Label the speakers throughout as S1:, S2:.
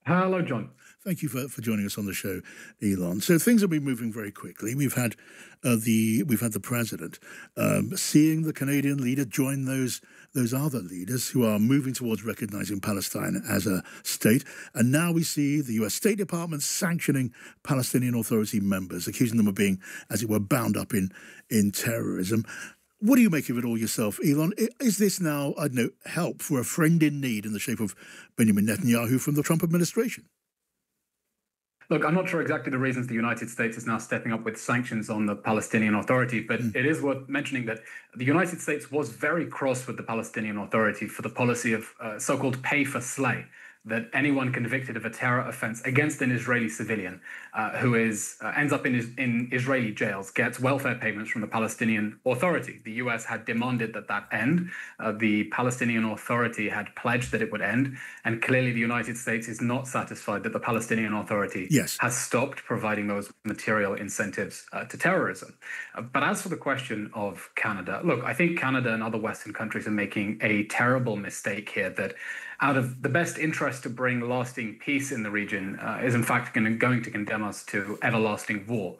S1: Hello, John.
S2: Thank you for joining us on the show, Eylon. So things have been moving very quickly. We've had the president seeing the Canadian leader join those other leaders who are moving towards recognizing Palestine as a state, and now we see the U.S. State Department sanctioning Palestinian Authority members, accusing them of being, as it were, bound up in terrorism. What do you make of it all yourself, Eylon? Is this now, I don't know, help for a friend in need in the shape of Benjamin Netanyahu from the Trump administration?
S1: Look, I'm not sure exactly the reasons the United States is now stepping up with sanctions on the Palestinian Authority, but it is worth mentioning that the United States was very cross with the Palestinian Authority for the policy of so-called pay for slay, that anyone convicted of a terror offense against an Israeli civilian who ends up in Israeli jails gets welfare payments from the Palestinian Authority. The US had demanded that end. The Palestinian Authority had pledged that it would end. And clearly the United States is not satisfied that the Palestinian Authority has stopped providing those material incentives to terrorism. But as for the question of Canada, look, I think Canada and other Western countries are making a terrible mistake here that out of the best interest to bring lasting peace in the region is in fact going to condemn us to everlasting war.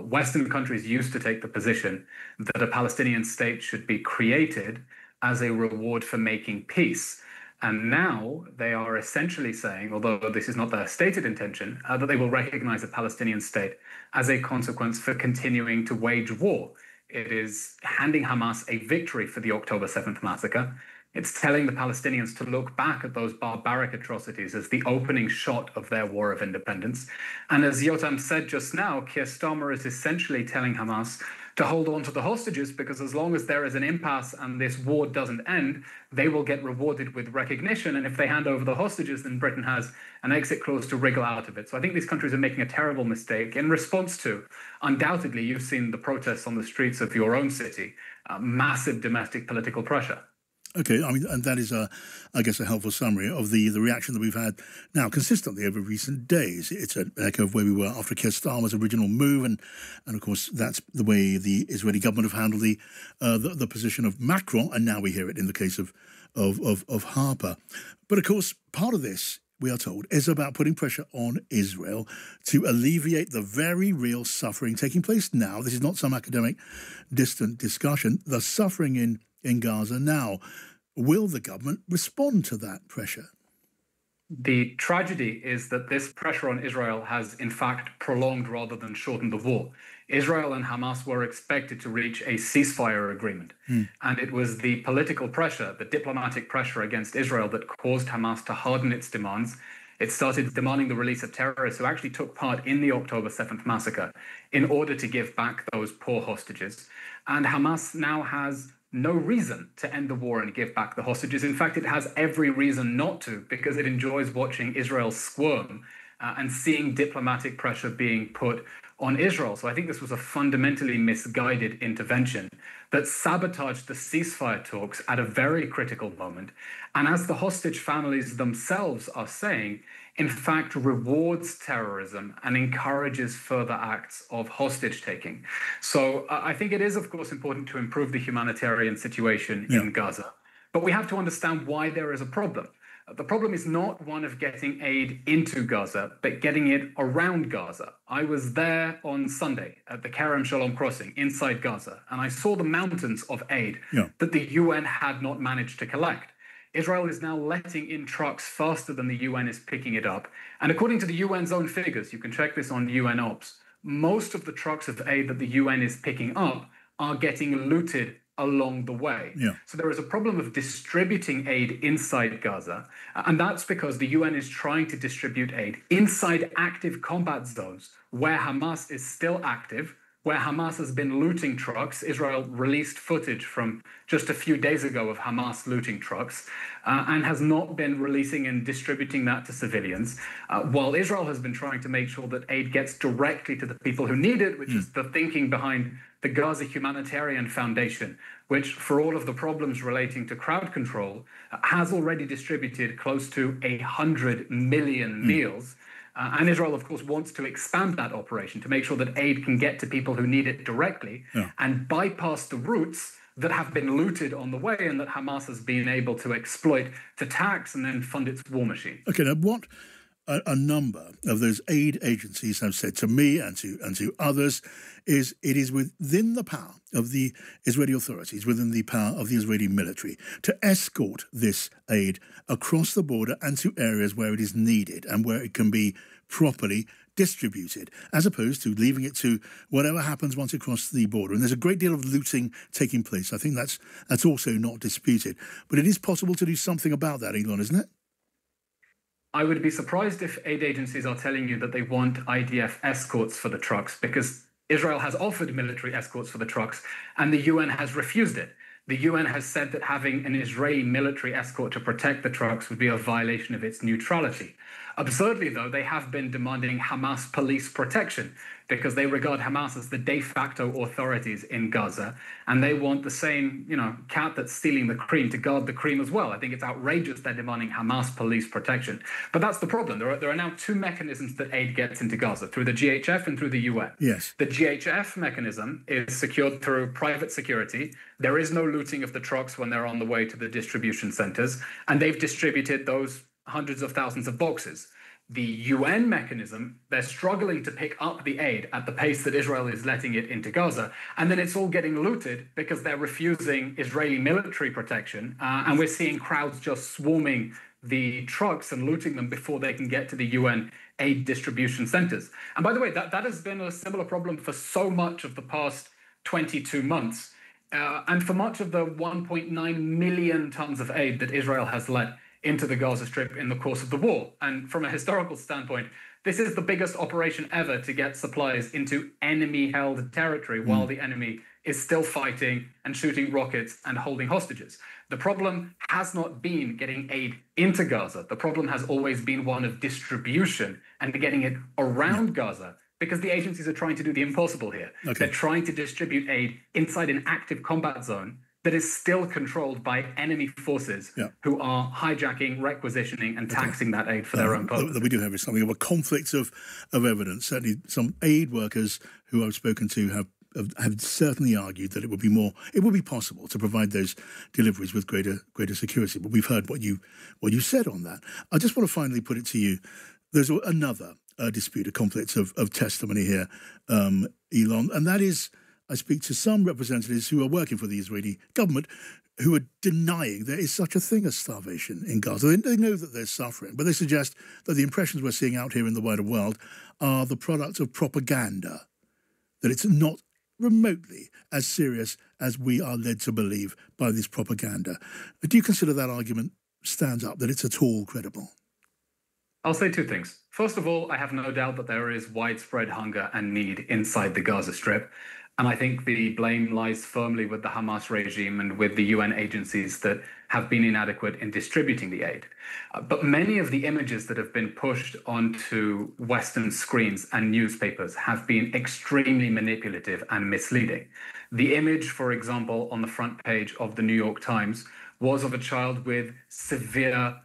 S1: Western countries used to take the position that a Palestinian state should be created as a reward for making peace. And now they are essentially saying, although this is not their stated intention, that they will recognize a Palestinian state as a consequence for continuing to wage war. It is handing Hamas a victory for the October 7th massacre. It's telling the Palestinians to look back at those barbaric atrocities as the opening shot of their war of independence. And as Yotam said just now, Keir Starmer is essentially telling Hamas to hold on to the hostages, because as long as there is an impasse and this war doesn't end, they will get rewarded with recognition. And if they hand over the hostages, then Britain has an exit clause to wriggle out of it. So I think these countries are making a terrible mistake in response to, undoubtedly, you've seen the protests on the streets of your own city, massive domestic political pressure.
S2: Okay, I mean, and that is, I guess, a helpful summary of the reaction that we've had now consistently over recent days. It's an echo of where we were after Keir Starmer's original move, and of course that's the way the Israeli government have handled the position of Macron, and now we hear it in the case of Harper. But of course, part of this, we are told, is about putting pressure on Israel to alleviate the very real suffering taking place now. This is not some academic, distant discussion. The suffering in Gaza now. Will the government respond to that pressure?
S1: The tragedy is that this pressure on Israel has, in fact, prolonged rather than shortened the war. Israel and Hamas were expected to reach a ceasefire agreement. And it was the political pressure, the diplomatic pressure against Israel that caused Hamas to harden its demands. It started demanding the release of terrorists who actually took part in the October 7th massacre in order to give back those poor hostages. And Hamas now has no reason to end the war and give back the hostages. In fact, it has every reason not to, because it enjoys watching Israel squirm and seeing diplomatic pressure being put on Israel. So I think this was a fundamentally misguided intervention that sabotaged the ceasefire talks at a very critical moment. And as the hostage families themselves are saying, in fact, rewards terrorism and encourages further acts of hostage taking. So I think it is, of course, important to improve the humanitarian situation in Gaza. But we have to understand why there is a problem. The problem is not one of getting aid into Gaza, but getting it around Gaza. I was there on Sunday at the Kerem Shalom crossing inside Gaza, and I saw the mountains of aid that the UN had not managed to collect. Israel is now letting in trucks faster than the UN is picking it up. And according to the UN's own figures, you can check this on UN Ops, most of the trucks of aid that the UN is picking up are getting looted along the way. So there is a problem of distributing aid inside Gaza. And that's because the UN is trying to distribute aid inside active combat zones where Hamas is still active, where Hamas has been looting trucks. Israel released footage from just a few days ago of Hamas looting trucks and has not been releasing and distributing that to civilians, while Israel has been trying to make sure that aid gets directly to the people who need it, which is the thinking behind the Gaza Humanitarian Foundation, which, for all of the problems relating to crowd control, has already distributed close to 100 million meals. And Israel, of course, wants to expand that operation to make sure that aid can get to people who need it directly and bypass the routes that have been looted on the way and that Hamas has been able to exploit to tax and then fund its war machine.
S2: Okay, now a number of those aid agencies have said to me and to others is it is within the power of the Israeli authorities, within the power of the Israeli military, to escort this aid across the border and to areas where it is needed and where it can be properly distributed, as opposed to leaving it to whatever happens once it crosses the border. And there's a great deal of looting taking place. I think that's also not disputed. But it is possible to do something about that, Eylon, isn't it?
S1: I would be surprised if aid agencies are telling you that they want IDF escorts for the trucks, because Israel has offered military escorts for the trucks and the UN has refused it. The UN has said that having an Israeli military escort to protect the trucks would be a violation of its neutrality. Absurdly, though, they have been demanding Hamas police protection because they regard Hamas as the de facto authorities in Gaza, and they want the same, cat that's stealing the cream to guard the cream as well. I think it's outrageous they're demanding Hamas police protection. But that's the problem. There are now two mechanisms that aid gets into Gaza, through the GHF and through the UN.
S2: Yes.
S1: The GHF mechanism is secured through private security. There is no looting of the trucks when they're on the way to the distribution centers, and they've distributed those hundreds of thousands of boxes. The UN mechanism, they're struggling to pick up the aid at the pace that Israel is letting it into Gaza, and then it's all getting looted because they're refusing Israeli military protection, and we're seeing crowds just swarming the trucks and looting them before they can get to the UN aid distribution centers. And by the way, that has been a similar problem for so much of the past 22 months, and for much of the 1.9 million tons of aid that Israel has let into the Gaza Strip in the course of the war. And from a historical standpoint, this is the biggest operation ever to get supplies into enemy-held territory while the enemy is still fighting and shooting rockets and holding hostages. The problem has not been getting aid into Gaza. The problem has always been one of distribution and getting it around Gaza, because the agencies are trying to do the impossible here. Okay. They're trying to distribute aid inside an active combat zone that is still controlled by enemy forces who are hijacking, requisitioning, and taxing that aid for their own purposes.
S2: We do have something of a conflict of evidence. Certainly some aid workers who I've spoken to have certainly argued that it would be possible to provide those deliveries with greater security. But we've heard what you said on that. I just want to finally put it to you. There's another dispute, a conflict of testimony here, Eylon, and that is, I speak to some representatives who are working for the Israeli government who are denying there is such a thing as starvation in Gaza. They know that there's suffering, but they suggest that the impressions we're seeing out here in the wider world are the product of propaganda, that it's not remotely as serious as we are led to believe by this propaganda. Do you consider that argument stands up, that it's at all credible?
S1: I'll say two things. First of all, I have no doubt that there is widespread hunger and need inside the Gaza Strip. And I think the blame lies firmly with the Hamas regime and with the UN agencies that have been inadequate in distributing the aid. But many of the images that have been pushed onto Western screens and newspapers have been extremely manipulative and misleading. The image, for example, on the front page of the New York Times was of a child with severe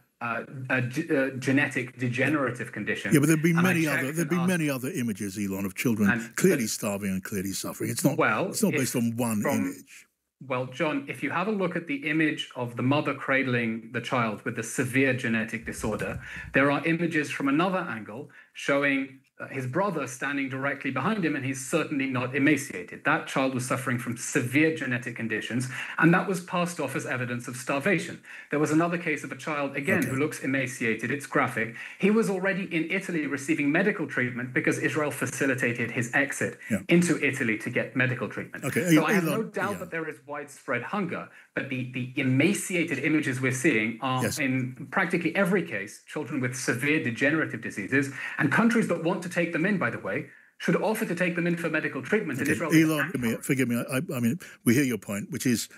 S1: genetic degenerative condition.
S2: Yeah, but there'd be many other images, Eylon, of children clearly starving and clearly suffering. It's not based on one image.
S1: Well, John, if you have a look at the image of the mother cradling the child with the severe genetic disorder, there are images from another angle showing his brother standing directly behind him, and he's certainly not emaciated. That child was suffering from severe genetic conditions, and that was passed off as evidence of starvation. There was another case of a child, again, who looks emaciated. It's graphic. He was already in Italy receiving medical treatment because Israel facilitated his exit into Italy to get medical treatment. So I have no doubt that there is widespread hunger, but the emaciated images we're seeing are, in practically every case, children with severe degenerative diseases, and countries that want to take them in, by the way, should offer to take them in for medical treatment. And Israel,
S2: Eylon, forgive me, I mean, we hear your point, which is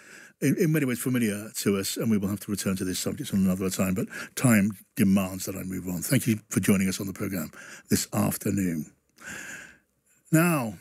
S2: in many ways familiar to us, and we will have to return to this subject on another time, but time demands that I move on. Thank you for joining us on the programme this afternoon. Now,